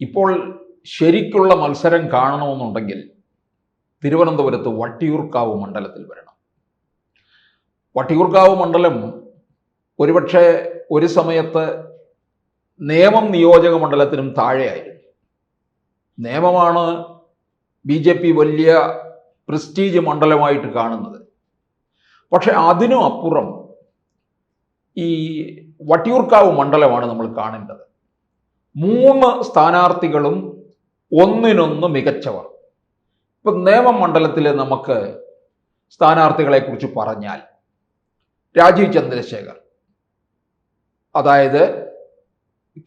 ഇപ്പോൾ ശരിക്കുള്ള മത്സരം കാണണമെന്നുണ്ടെങ്കിൽ തിരുവനന്തപുരത്ത് വട്ടിയൂർക്കാവ് മണ്ഡലത്തിൽ വരണം. വട്ടിയൂർക്കാവ് മണ്ഡലം ഒരുപക്ഷെ ഒരു സമയത്ത് നേമം നിയോജക മണ്ഡലത്തിനും താഴെയായിരുന്നു. നേമമാണ് BJP വലിയ പ്രസ്റ്റീജ് മണ്ഡലമായിട്ട് കാണുന്നത്. പക്ഷെ അതിനും അപ്പുറം ഈ വട്ടിയൂർക്കാവ് മണ്ഡലമാണ് നമ്മൾ കാണേണ്ടത്. 3 സ്ഥാനാർത്ഥികളും ഒന്നിനൊന്ന് മികച്ചവർ. ഇപ്പം നേമം മണ്ഡലത്തിൽ നമുക്ക് സ്ഥാനാർത്ഥികളെ കുറിച്ച് പറഞ്ഞാൽ രാജീവ് ചന്ദ്രശേഖർ, അതായത്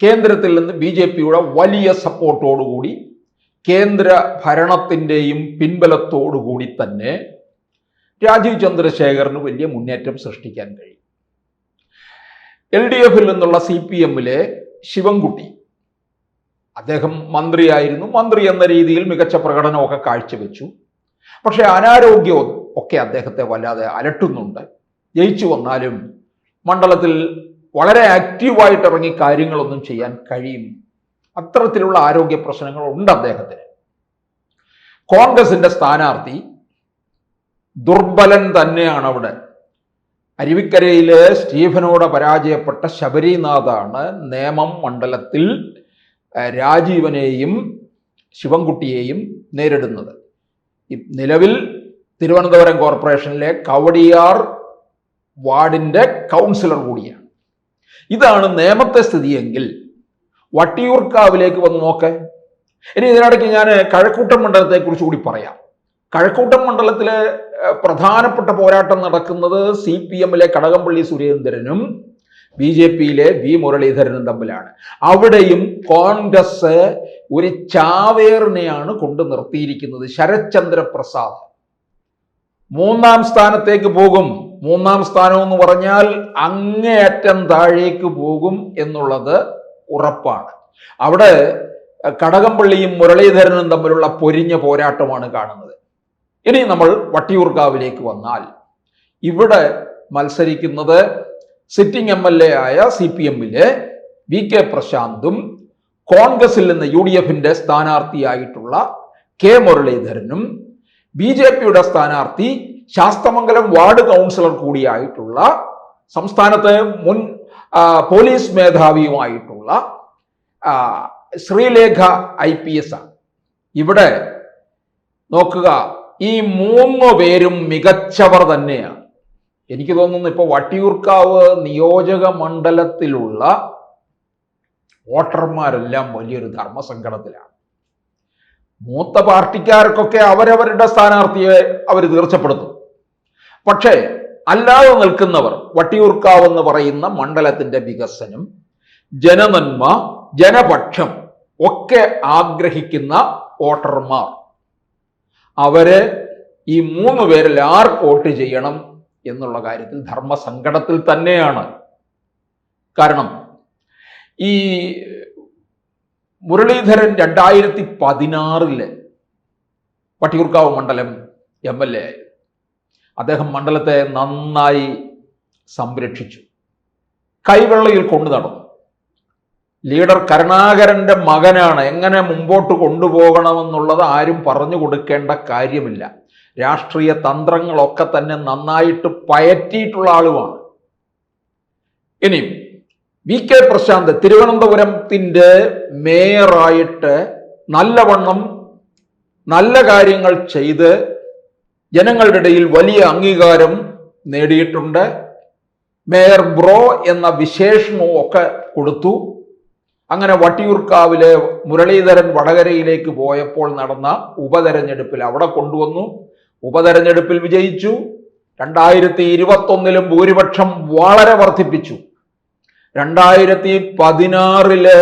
കേന്ദ്രത്തിൽ നിന്ന് BJPയുടെ വലിയ സപ്പോർട്ടോടുകൂടി കേന്ദ്ര ഭരണത്തിൻ്റെയും പിൻബലത്തോടുകൂടി തന്നെ രാജീവ് ചന്ദ്രശേഖറിന് വലിയ മുന്നേറ്റം സൃഷ്ടിക്കാൻ കഴിയും. LDFിൽ നിന്നുള്ള CPMലെ ശിവൻകുട്ടി, അദ്ദേഹം മന്ത്രിയായിരുന്നു. മന്ത്രി എന്ന രീതിയിൽ മികച്ച പ്രകടനമൊക്കെ കാഴ്ചവെച്ചു. പക്ഷേ അനാരോഗ്യം ഒക്കെ അദ്ദേഹത്തെ വല്ലാതെ അലട്ടുന്നുണ്ട്. ജയിച്ചു വന്നാലും മണ്ഡലത്തിൽ വളരെ ആക്റ്റീവായിട്ട് ഇറങ്ങി കാര്യങ്ങളൊന്നും ചെയ്യാൻ കഴിയും, അത്തരത്തിലുള്ള ആരോഗ്യ പ്രശ്നങ്ങളുണ്ട് അദ്ദേഹത്തിന്. കോൺഗ്രസിന്റെ സ്ഥാനാർത്ഥി ദുർബലൻ തന്നെയാണ്. അവിടെ അരുവിക്കരയിലെ സ്റ്റീഫനോട് പരാജയപ്പെട്ട ശബരിനാഥാണ് നേമം മണ്ഡലത്തിൽ രാജീവനെയും ശിവൻകുട്ടിയെയും നേരിടുന്നത്. നിലവിൽ തിരുവനന്തപുരം കോർപ്പറേഷനിലെ കവടിയാർ വാർഡിന്റെ കൗൺസിലർ കൂടിയാണ്. ഇതാണ് നേമത്തെ സ്ഥിതിയെങ്കിൽ വട്ടിയൂർക്കാവിലേക്ക് വന്ന് നോക്ക്. ഇനി ഇതിനിടയ്ക്ക് ഞാൻ കഴക്കൂട്ടം മണ്ഡലത്തെക്കുറിച്ച് കൂടി പറയാം. കഴക്കൂട്ടം മണ്ഡലത്തിലെ പ്രധാനപ്പെട്ട പോരാട്ടം നടക്കുന്നത് CPMലെ കടകംപള്ളി സുരേന്ദ്രനും BJPയിലെ V മുരളീധരനും തമ്മിലാണ്. അവിടെയും കോൺഗ്രസ് ഒരു ചാവേറിനെയാണ് കൊണ്ടു നിർത്തിയിരിക്കുന്നത്. ശരത്ചന്ദ്ര പ്രസാദ് 3ാം സ്ഥാനത്തേക്ക് പോകും. 3ാം സ്ഥാനം എന്ന് പറഞ്ഞാൽ അങ്ങേയറ്റം താഴേക്ക് പോകും എന്നുള്ളത് ഉറപ്പാണ്. അവിടെ കടകംപള്ളിയും മുരളീധരനും തമ്മിലുള്ള പൊരിഞ്ഞ പോരാട്ടമാണ് കാണുന്നത്. ഇനി നമ്മൾ വട്ടിയൂർക്കാവിലേക്ക് വന്നാൽ ഇവിടെ മത്സരിക്കുന്നത് സിറ്റിംഗ് MLA ആയ CPMലെ VK പ്രശാന്തും കോൺഗ്രസിൽ നിന്ന് UDFന്റെ സ്ഥാനാർത്ഥിയായിട്ടുള്ള K മുരളീധരനും BJPയുടെ സ്ഥാനാർത്ഥി ശാസ്തമംഗലം വാർഡ് കൗൺസിലർ കൂടിയായിട്ടുള്ള സംസ്ഥാനത്തെ മുൻ പോലീസ് മേധാവിയുമായിട്ടുള്ള ശ്രീലേഖ IPS ആണ്. ഇവിടെ നോക്കുക, ഈ 3 പേരും മികച്ചവർ തന്നെയാണ്. എനിക്ക് തോന്നുന്നു ഇപ്പോൾ വട്ടിയൂർക്കാവ് നിയോജക മണ്ഡലത്തിലുള്ള വോട്ടർമാരെല്ലാം വലിയൊരു ധർമ്മസങ്കടത്തിലാണ്. മൂത്ത പാർട്ടിക്കാർക്കൊക്കെ അവരവരുടെ സ്ഥാനാർത്ഥിയെ അവർ തീർച്ചപ്പെടുത്തും. പക്ഷേ അല്ലാതെ നിൽക്കുന്നവർ, വട്ടിയൂർക്കാവ് എന്ന് പറയുന്ന മണ്ഡലത്തിന്റെ വികസനം, ജനനന്മ, ജനപക്ഷം ഒക്കെ ആഗ്രഹിക്കുന്ന വോട്ടർമാർ, അവര് ഈ 3 പേരിൽ ആർക്ക് വോട്ട് ചെയ്യണം എന്നുള്ള കാര്യത്തിൽ ധർമ്മസങ്കടത്തിൽ തന്നെയാണ്. കാരണം ഈ മുരളീധരൻ 2016 വട്ടിയൂർക്കാവ് മണ്ഡലം MLA ആയിരുന്നു. അദ്ദേഹം മണ്ഡലത്തെ നന്നായി സംരക്ഷിച്ചു, കൈവെള്ളയിൽ കൊണ്ടു നടന്നു. ലീഡർ കരുണാകരന്റെ മകനാണ്, എങ്ങനെ മുമ്പോട്ട് കൊണ്ടുപോകണമെന്നുള്ളത് ആരും പറഞ്ഞു കൊടുക്കേണ്ട കാര്യമില്ല. രാഷ്ട്രീയ തന്ത്രങ്ങളൊക്കെ തന്നെ നന്നായിട്ട് പയറ്റിയിട്ടുള്ള ആളുമാണ്. ഇനി VK പ്രശാന്ത് തിരുവനന്തപുരത്തിന്റെ മേയറായിട്ട് നല്ലവണ്ണം നല്ല കാര്യങ്ങൾ ചെയ്ത് ജനങ്ങളുടെ ഇടയിൽ വലിയ അംഗീകാരം നേടിയിട്ടുണ്ട്. മേയർ ബ്രോ എന്ന വിശേഷണവും ഒക്കെ കൊടുത്തു. അങ്ങനെ വട്ടിയൂർക്കാവിലെ മുരളീധരൻ വടകരയിലേക്ക് പോയപ്പോൾ നടന്ന ഉപതെരഞ്ഞെടുപ്പിൽ അവിടെ കൊണ്ടുവന്നു. ഉപതെരഞ്ഞെടുപ്പിൽ വിജയിച്ചു. 2021 ഭൂരിപക്ഷം വളരെ വർദ്ധിപ്പിച്ചു. 2016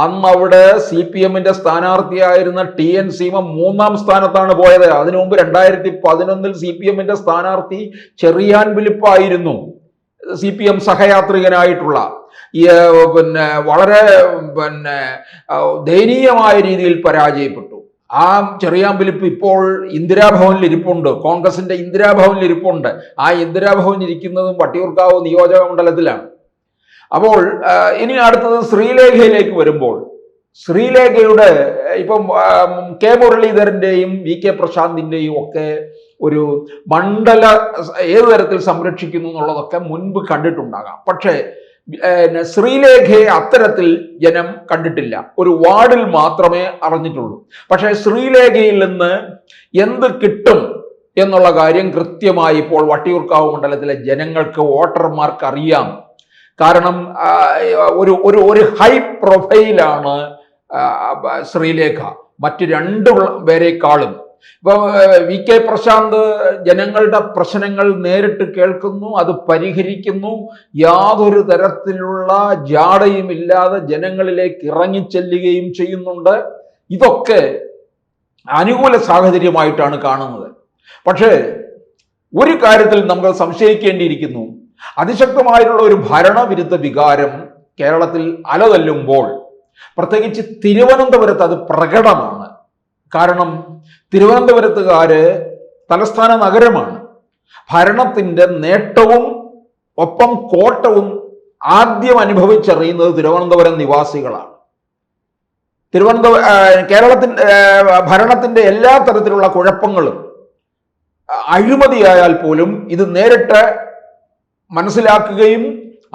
അന്ന് അവിടെ CPMന്റെ സ്ഥാനാർത്ഥിയായിരുന്ന TN സീമ 3ാം സ്ഥാനത്താണ് പോയത്. അതിനു മുമ്പ് 2011 CPMന്റെ സ്ഥാനാർത്ഥി ചെറിയാൻ ഫിലിപ്പായിരുന്നു, CPM സഹയാത്രികനായിട്ടുള്ള. വളരെ ദയനീയമായ രീതിയിൽ പരാജയപ്പെട്ടു. ആ ചെറിയാൻ ഫിലിപ്പ് ഇപ്പോൾ ഇന്ദിരാഭവനിൽ ഇരിപ്പുണ്ട്, കോൺഗ്രസിന്റെ ഇന്ദിരാഭവനിൽ ഇരിപ്പുണ്ട്. ആ ഇന്ദിരാഭവൻ ഇരിക്കുന്നതും വട്ടിയൂർക്കാവ് നിയോജക മണ്ഡലത്തിലാണ്. അപ്പോൾ ഇനി അടുത്തത് ശ്രീലേഖയിലേക്ക് വരുമ്പോൾ, ശ്രീലേഖയുടെ ഇപ്പം കെ മുരളീധരൻ്റെയും വി കെ പ്രശാന്തിൻ്റെയും ഒക്കെ ഒരു മണ്ഡല ഏത് തരത്തിൽ സംരക്ഷിക്കുന്നു എന്നുള്ളതൊക്കെ മുൻപ് കണ്ടിട്ടുണ്ടാകാം. പക്ഷേ ശ്രീലേഖയെ അത്തരത്തിൽ ജനം കണ്ടിട്ടില്ല. ഒരു വാർഡിൽ മാത്രമേ അറിഞ്ഞിട്ടുള്ളൂ. പക്ഷേ ശ്രീലേഖയിൽ നിന്ന് എന്ത് കിട്ടും എന്നുള്ള കാര്യം കൃത്യമായി ഇപ്പോൾ വട്ടിയൂർക്കാവ് മണ്ഡലത്തിലെ ജനങ്ങൾക്ക്, വോട്ടർമാർക്ക് അറിയാം. കാരണം ഒരു ഹൈ പ്രൊഫൈലാണ് ശ്രീലേഖ മറ്റ് രണ്ടു പേരെക്കാളും. ഇപ്പൊ വി കെ പ്രശാന്ത് ജനങ്ങളുടെ പ്രശ്നങ്ങൾ നേരിട്ട് കേൾക്കുന്നു, അത് പരിഹരിക്കുന്നു, യാതൊരു തരത്തിലുള്ള ജാടയും ഇല്ലാതെ ജനങ്ങളിലേക്ക് ഇറങ്ങിച്ചെല്ലുകയും ചെയ്യുന്നുണ്ട്. ഇതൊക്കെ അനുകൂല സാഹചര്യമായിട്ടാണ് കാണുന്നത്. പക്ഷേ ഒരു കാര്യത്തിൽ നമ്മൾ സംശയിക്കേണ്ടിയിരിക്കുന്നു. അതിശക്തമായിട്ടുള്ള ഒരു ഭരണവിരുദ്ധ വികാരം കേരളത്തിൽ അലതല്ലുമ്പോൾ പ്രത്യേകിച്ച് തിരുവനന്തപുരത്ത് അത് പ്രകടമാണ്. കാരണം തിരുവനന്തപുരത്തുകാര് തലസ്ഥാന നഗരമാണ്. ഭരണത്തിൻ്റെ നേട്ടവും ഒപ്പം കോട്ടവും ആദ്യം അനുഭവിച്ചറിയുന്നത് തിരുവനന്തപുരം നിവാസികളാണ്. കേരളത്തിൻ്റെ ഭരണത്തിൻ്റെ എല്ലാ തരത്തിലുള്ള കുഴപ്പങ്ങളും അഴിമതിയായാൽ പോലും ഇത് നേരിട്ട് മനസ്സിലാക്കുകയും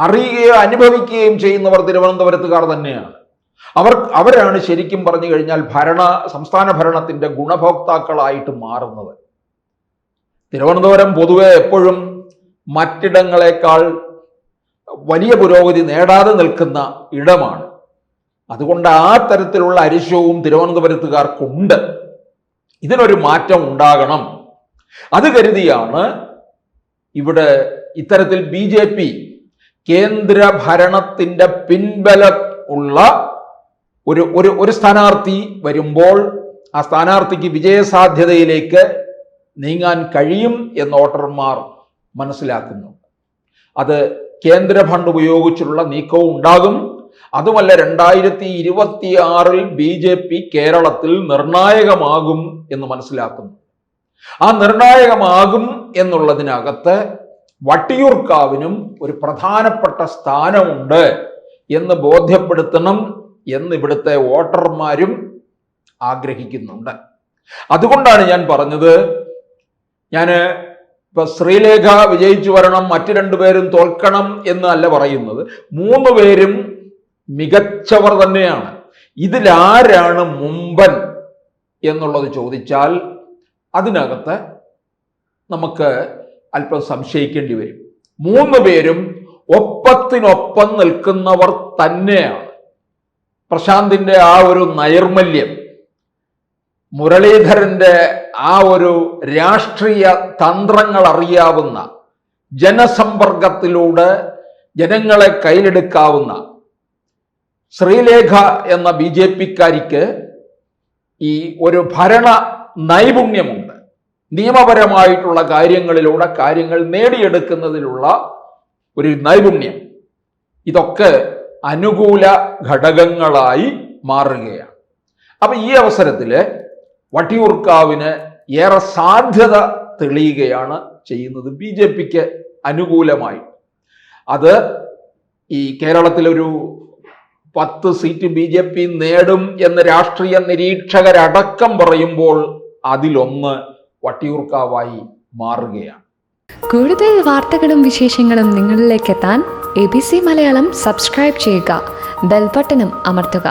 അറിയുകയോ അനുഭവിക്കുകയും ചെയ്യുന്നവർ തിരുവനന്തപുരത്തുകാർ തന്നെയാണ്. അവരാണ് ശരിക്കും പറഞ്ഞു കഴിഞ്ഞാൽ സംസ്ഥാന ഭരണത്തിന്റെ ഗുണഭോക്താക്കളായിട്ട് മാറുന്നത്. തിരുവനന്തപുരം പൊതുവെ എപ്പോഴും മറ്റിടങ്ങളെക്കാൾ വലിയ പുരോഗതി നേടാതെ നിൽക്കുന്ന ഇടമാണ്. അതുകൊണ്ട് ആ തരത്തിലുള്ള അരിശവും തിരുവനന്തപുരത്തുകാർക്കുണ്ട്. ഇതിനൊരു മാറ്റം ഉണ്ടാകണം. അത് കരുതിയാണ് ഇവിടെ ഇത്തരത്തിൽ BJP കേന്ദ്ര ഭരണത്തിന്റെ പിൻബലം ഉള്ള ഒരു സ്ഥാനാർത്ഥി വരുമ്പോൾ ആ സ്ഥാനാർത്ഥിക്ക് വിജയസാധ്യതയിലേക്ക് നീങ്ങാൻ കഴിയും എന്ന് വോട്ടർമാർ മനസ്സിലാക്കുന്നു. അത് കേന്ദ്ര ഫണ്ട് ഉപയോഗിച്ചുള്ള നീക്കവും ഉണ്ടാകും. അതുമല്ല, 2026 BJP കേരളത്തിൽ നിർണായകമാകും എന്ന് മനസ്സിലാക്കുന്നു. ആ നിർണായകമാകും എന്നുള്ളതിനകത്ത് വട്ടിയൂർക്കാവിനും ഒരു പ്രധാനപ്പെട്ട സ്ഥാനമുണ്ട് എന്ന് ബോധ്യപ്പെടുത്തണം എന്ന് ഇവിടുത്തെ വോട്ടർമാരും ആഗ്രഹിക്കുന്നുണ്ട്. അതുകൊണ്ടാണ് ഞാൻ പറഞ്ഞത്, ഇപ്പൊ ശ്രീലേഖ വിജയിച്ചു വരണം, മറ്റു രണ്ടുപേരും തോൽക്കണം എന്നല്ല പറയുന്നത്. 3 പേരും മികച്ചവർ തന്നെയാണ്. ഇതിലാരാണ് മുമ്പൻ എന്നുള്ളത് ചോദിച്ചാൽ അതിനകത്ത് നമുക്ക് അല്പം സംശയിക്കേണ്ടി വരും. 3 പേരും ഒപ്പത്തിനൊപ്പം നിൽക്കുന്നവർ തന്നെയാണ്. പ്രശാന്തിന്റെ ആ ഒരു നൈർമല്യം, മുരളീധരന്റെ ആ ഒരു രാഷ്ട്രീയ തന്ത്രങ്ങൾ അറിയാവുന്ന, ജനസമ്പർക്കത്തിലൂടെ ജനങ്ങളെ കയ്യിലെടുക്കാവുന്ന ശ്രീലേഖ എന്ന BJPക്കാരിക്ക് ഈ ഒരു ഭരണ നൈപുണ്യമുണ്ട്. നിയമപരമായിട്ടുള്ള കാര്യങ്ങളിലൂടെ കാര്യങ്ങൾ നേടിയെടുക്കുന്നതിലുള്ള ഒരു നൈപുണ്യം. ഇതൊക്കെ അനുകൂല ഘടകങ്ങളായി മാറുകയാണ്. അപ്പൊ ഈ അവസരത്തിൽ വട്ടിയൂർക്കാവിന് ഏറെ സാധ്യത തെളിയുകയാണ് ചെയ്യുന്നത് BJPക്ക് അനുകൂലമായി. അത് ഈ കേരളത്തിലൊരു 10 സീറ്റ് BJP നേടും എന്ന് രാഷ്ട്രീയ നിരീക്ഷകരടക്കം പറയുമ്പോൾ അതിലൊന്ന് വട്ടിയൂർക്കാവായി മാറുകയാണ്. കൂടുതൽ വാർത്തകളും വിശേഷങ്ങളും നിങ്ങളിലേക്ക് എത്താൻ ABC മലയാളം സബ്സ്ക്രൈബ് ചെയ്യുക, ബെൽ ബട്ടണും അമർത്തുക.